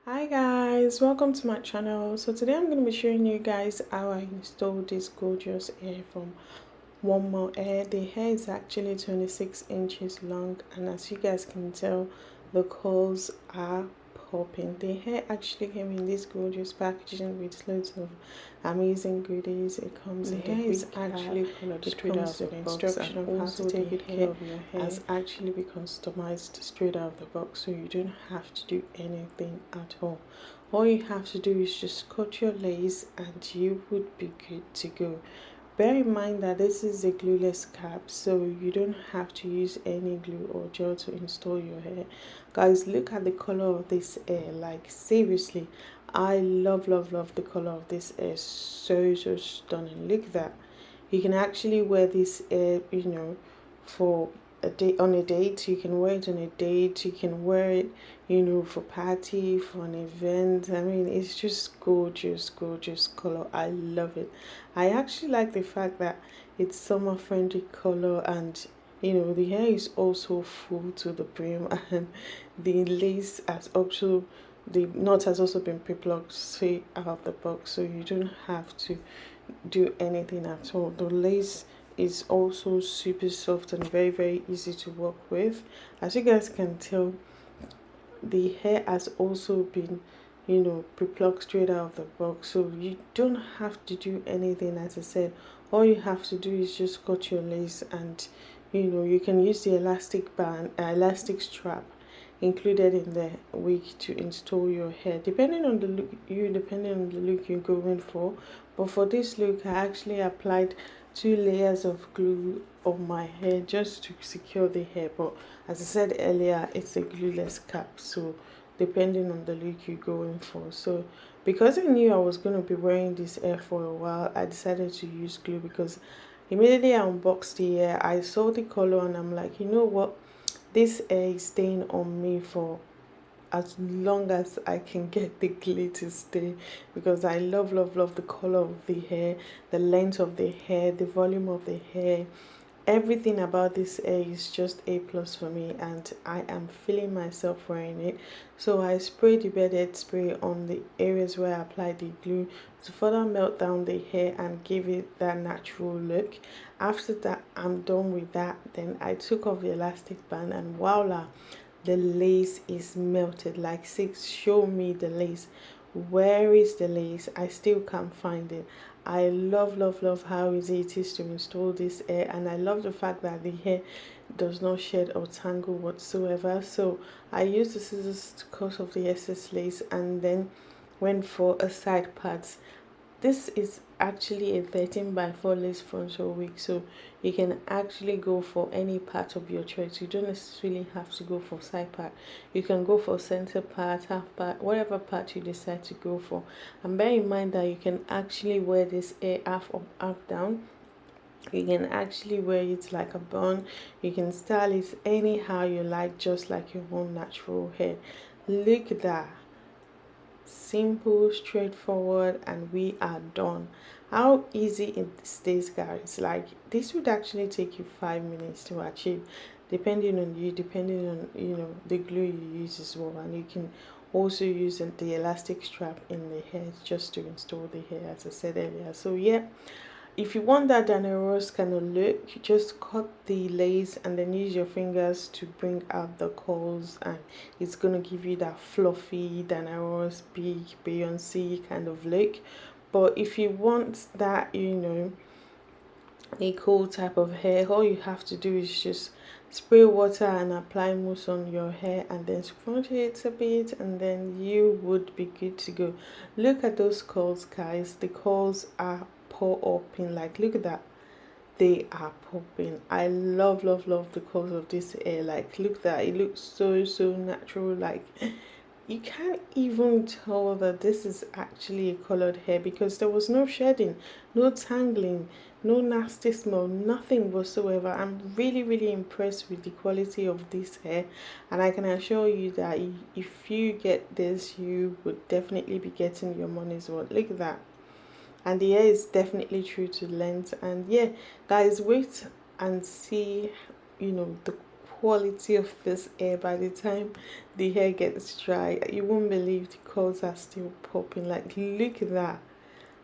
Hi guys, welcome to my channel. So today I'm going to be showing you guys how I installed this gorgeous hair from One More Hair. The hair is actually 26 inches long, and as you guys can tell, the curls are popping. The hair actually came in this gorgeous packaging with loads of amazing goodies. It comes in the hair is actually colored straight out of the box, and of how to take good care of your hair has actually been customized straight out of the box, so you don't have to do anything at all you have to do is just cut your lace and you would be good to go. Bear in mind that this is a glueless cap, so you don't have to use any glue or gel to install your hair. Guys, look at the color of this hair. Like seriously, I love the color of this hair. So stunning. Look at that. You can actually wear this hair, for a day on a date. You can wear it on a date. You can wear it, for party, for an event. I mean, it's just gorgeous color. I love it. I actually like the fact that it's summer friendly color, and the hair is also full to the brim, and the lace has also the knot has also been pre-plucked straight out of the box, so you don't have to do anything at all. The lace is also super soft and very easy to work with. As you guys can tell, the hair has also been pre-plucked straight out of the box, so you don't have to do anything. As I said, all you have to do is just cut your lace, and you can use the elastic strap included in the wig to install your hair, depending on the look you're going for. But for this look, I actually applied 2 layers of glue on my hair just to secure the hair. But as I said earlier, it's a glueless cap, so depending on the look you're going for. So because I knew I was going to be wearing this hair for a while, I decided to use glue, because immediately I unboxed the hair, I saw the color, and I'm like, you know what, this hair is staying on me for as long as I can get the glue to stay, because I love the color of the hair, the length of the hair, the volume of the hair. Everything about this hair is just a plus for me, and I am feeling myself wearing it. So I sprayed the beaded spray on the areas where I applied the glue to further melt down the hair and give it that natural look. After that, I'm done with that. Then I took off the elastic band, and voila, the lace is melted. Like, show me the lace. Where is the lace? I still can't find it. I love how easy it is to install this hair, and I love the fact that the hair does not shed or tangle whatsoever. So I used the scissors to cut off the excess lace, and then went for a side part. This is actually a 13 by 4 lace frontal wig, so you can actually go for any part of your choice. You don't necessarily have to go for side part. You can go for center part, half part, whatever part you decide to go for. And bear in mind that you can actually wear this hair half up, half down. You can actually wear it like a bun. You can style it anyhow you like, just like your own natural hair. Look at that. Simple, straightforward, and we are done. How easy it stays, guys. Like, this would actually take you 5 minutes to achieve, depending on you, depending on the glue you use as well. And you can also use the elastic strap in the hair just to install the hair, as I said earlier. So yeah, if you want that Dana Rose kind of look, just cut the lace and then use your fingers to bring out the curls, and it's gonna give you that fluffy Dana Rose, big Beyonce kind of look. But if you want that, a cool type of hair, all you have to do is just spray water and apply mousse on your hair, and then scrunch it a bit, and then you would be good to go. Look at those curls, guys. The curls are popping. Like, look at that, they are popping. I love the curls of this hair. Like, look at that, it looks so natural. Like, you can't even tell that this is actually a colored hair, because there was no shedding, no tangling, no nasty smell, nothing whatsoever. I'm really impressed with the quality of this hair, and I can assure you that if you get this, you would definitely be getting your money's worth. Look at that. And the hair is definitely true to length. And yeah, guys, wait and see the quality of this hair. By the time the hair gets dry, you won't believe the curls are still popping. Like, look at that,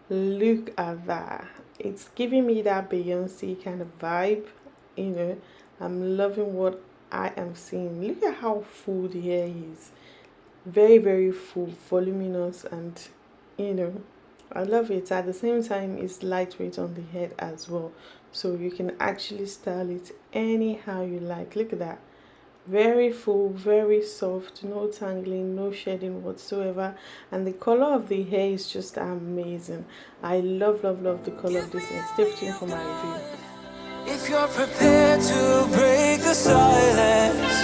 look at that. It's giving me that Beyonce kind of vibe, you know. I'm loving what I am seeing. Look at how full the hair is, very very full, voluminous, and you know, I love it. At the same time, it's lightweight on the head as well, so you can actually style it anyhow you like. Look at that, very full, very soft, no tangling, no shedding whatsoever, and the color of the hair is just amazing. I love the color of this hair. Stay tuned for my review. If you're prepared to break the silence,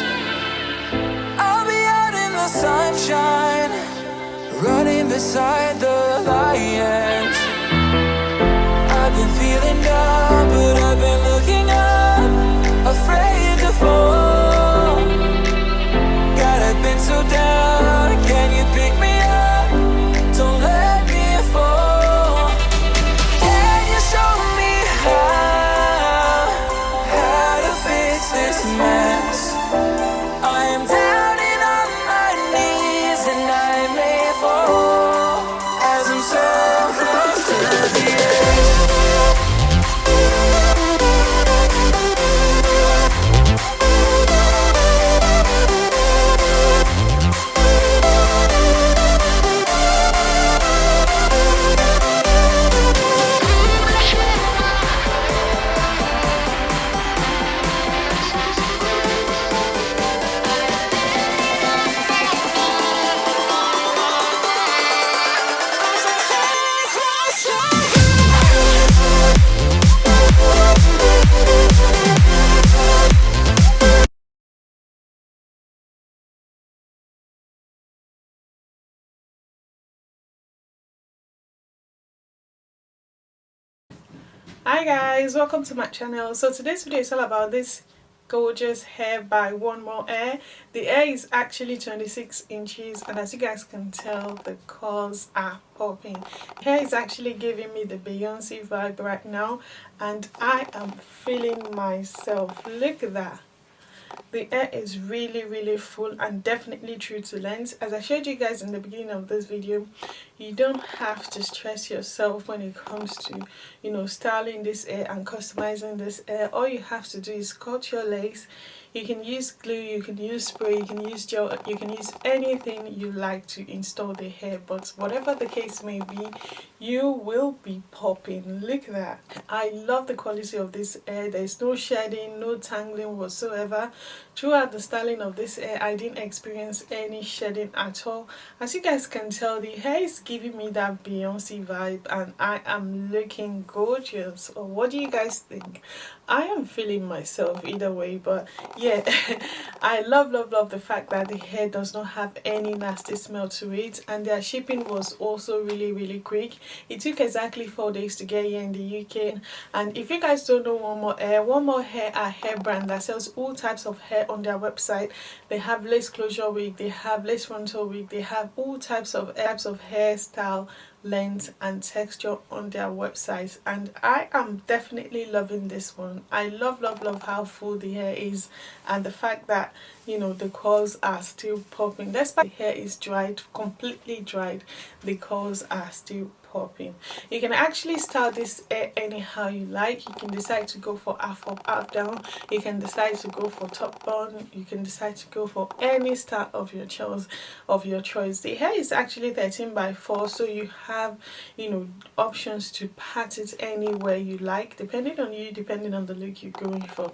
I'll be out in the sunshine, running beside the lions. I've been feeling down, but I've been looking up, afraid to fall. God, I've been so down, can you pick me up? Don't let me fall. Can you show me how to fix this mess? I am doubting on my knees and I may fall as I'm so close to the edge. Hi guys, welcome to my channel. So today's video is all about this gorgeous hair by One More Hair. The hair is actually 26 inches, and as you guys can tell, the curls are popping. Hair is actually giving me the Beyonce vibe right now, and I am feeling myself. Look at that. The hair is really full and definitely true to length. As I showed you guys in the beginning of this video, you don't have to stress yourself when it comes to, you know, styling this hair and customizing this hair. All you have to do is cut your lace. You can use glue, you can use spray, you can use gel, you can use anything you like to install the hair, but whatever the case may be, you will be popping. Look at that. I love the quality of this hair. There's no shedding, no tangling whatsoever. Throughout the styling of this hair, I didn't experience any shedding at all. As you guys can tell, the hair is giving me that Beyonce vibe, and I am looking gorgeous. Or what do you guys think? I am feeling myself either way, but yeah, I love the fact that the hair does not have any nasty smell to it, and their shipping was also really quick. It took exactly 4 days to get here in the UK. And if you guys don't know One More Hair are a hair brand that sells all types of hair on their website. They have lace closure wig, they have lace frontal wig, they have all types of hairstyle, length and texture on their website, and I am definitely loving this one. I love how full the hair is, and the fact that, you know, the curls are still popping despite the hair is dried, completely dried. The curls are still popping. You can actually style this hair anyhow you like. You can decide to go for half up, half down. You can decide to go for top bun. You can decide to go for any style of your choice. The hair is actually 13x4, so you have, you know, options to pat it anywhere you like, depending on you, depending on the look you're going for.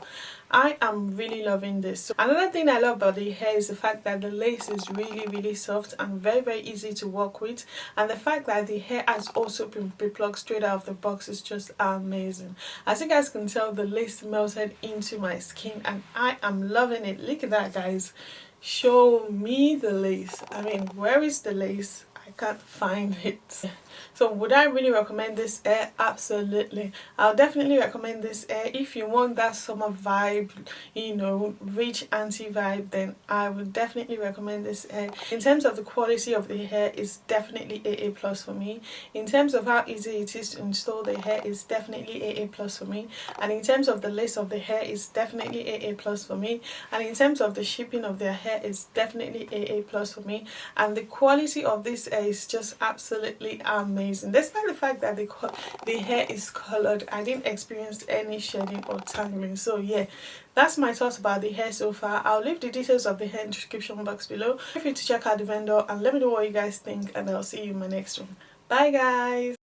I am really loving this. So another thing I love about the hair is the fact that the lace is really soft and very easy to work with, and the fact that the hair has also been plucked straight out of the box is just amazing. As you guys can tell, the lace melted into my skin and I am loving it. Look at that, guys. Show me the lace. I mean, where is the lace? I can't find it. So would I really recommend this hair? Absolutely. I'll definitely recommend this hair. If you want that summer vibe, you know, rich auntie vibe, then I would definitely recommend this hair. In terms of the quality of the hair, it's definitely AA plus for me. In terms of how easy it is to install the hair, it's definitely AA plus for me. And in terms of the lace of the hair, it's definitely AA plus for me. And in terms of the shipping of their hair, it's definitely AA plus for me. And the quality of this hair is just absolutely amazing. Despite the fact that the hair is colored, I didn't experience any shedding or tangling. So yeah, that's my thoughts about the hair so far. I'll leave the details of the hair in the description box below. Feel free to check out the vendor and let me know what you guys think, and I'll see you in my next one. Bye guys.